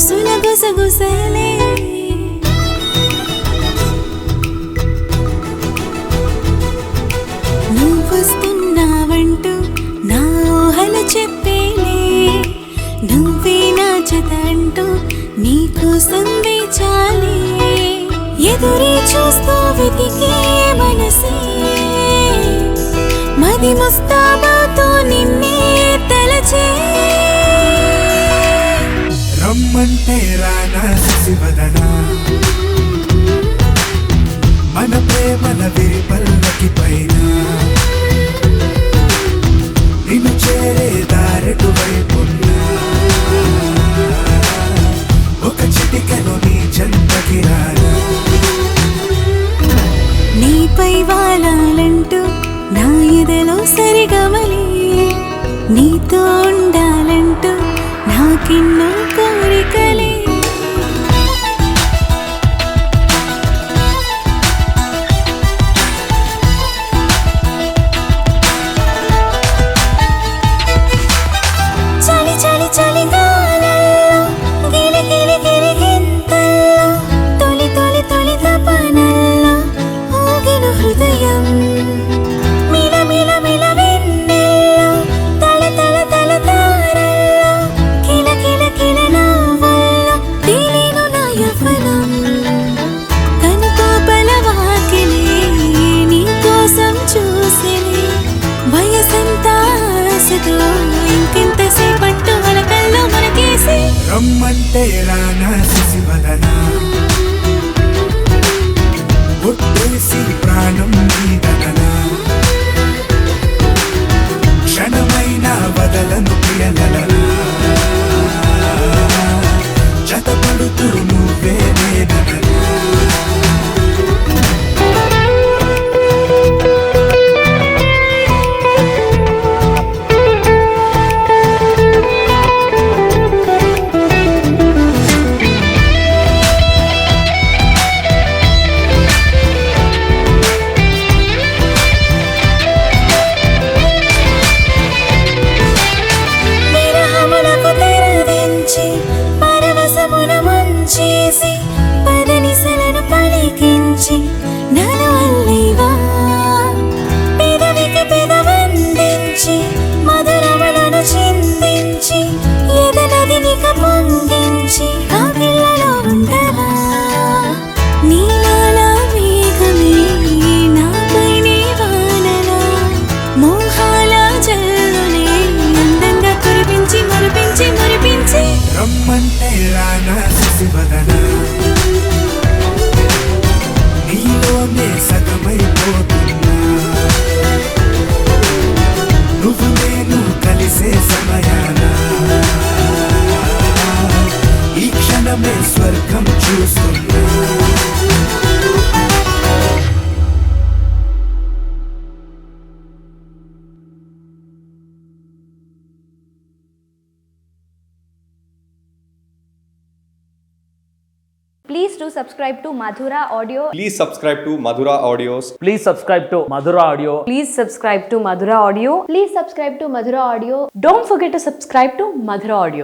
ఊసుల గుసగుసలే నువ్వొస్తున్నావంటూ నా ఊహలు చెప్పేలే నువ్వే నా జత అంటూ నీకోసం వేచాలే ఎదురే చూస్తూ వెతికే మనసే మది ముస్తాబాతో నిన్నే తలచే రమ్మంటే రానా శశివదనా మన ప్రేమల విరిపల్లకి పైన నిన్ను చేరే దారెటు వైపున్నా ఒక చిటికలో నీ చెంతకి రానా నీపై వాలాలంటూ నా ఎదలో సరిగమలే నీతో ఉండాలంటూ నాకెన్నో కోరికలే చలి చలి చలి గాలల్లో గిలి గిలి గిలి గింతల్లో తొలి తొలి తొలి తపనల్లో ఊగిన హృదయం మిల మిల మిల వెన్నెల్లో తల తల తల తారల్లో కిల కిల కిల నవ్వుల్లో తేలిను నా యవ్వనం కనుకోపల వాకిలే నీ కోసం చూసినే వయసంతా ఆశతో ఇంకెంతసేపట్టు వలకల్లో మనకేసి రమ్మంటే రానా శశివదనా ఒట్టేసి ప్రాణం నీదననా క్షణమైన వదలను ప్రియలనా జతపడుతూ నువ్వే నేననా విరహములకు తెరదించి పరవశమున ముంచేసి పదనిసలను పలికించి నన్ను అల్లివా పెదవికి పెదవందించి మధురములను చిందించి ఎదనదినిక పొంగించి కవిళ్ళలో ఉండవా నీలాల మేఘమే నాపై నీ వానలా మోహాల జల్లునే అందంగా కురిపించి మురిపించి మురిపించి రమ్మంటే రానా శశివదనా నీలోనే సగమైపోతున్నా నువ్వు నేను కలిసే సమయాన ఈ క్షణమే స్వర్గం చూస్తున్నా Please do subscribe to Madhura Audio. Please subscribe to Madhura Audios. Please subscribe to Madhura Audio. Please subscribe to Madhura Audio. Please subscribe to Madhura Audio. Don't forget to subscribe to Madhura Audio.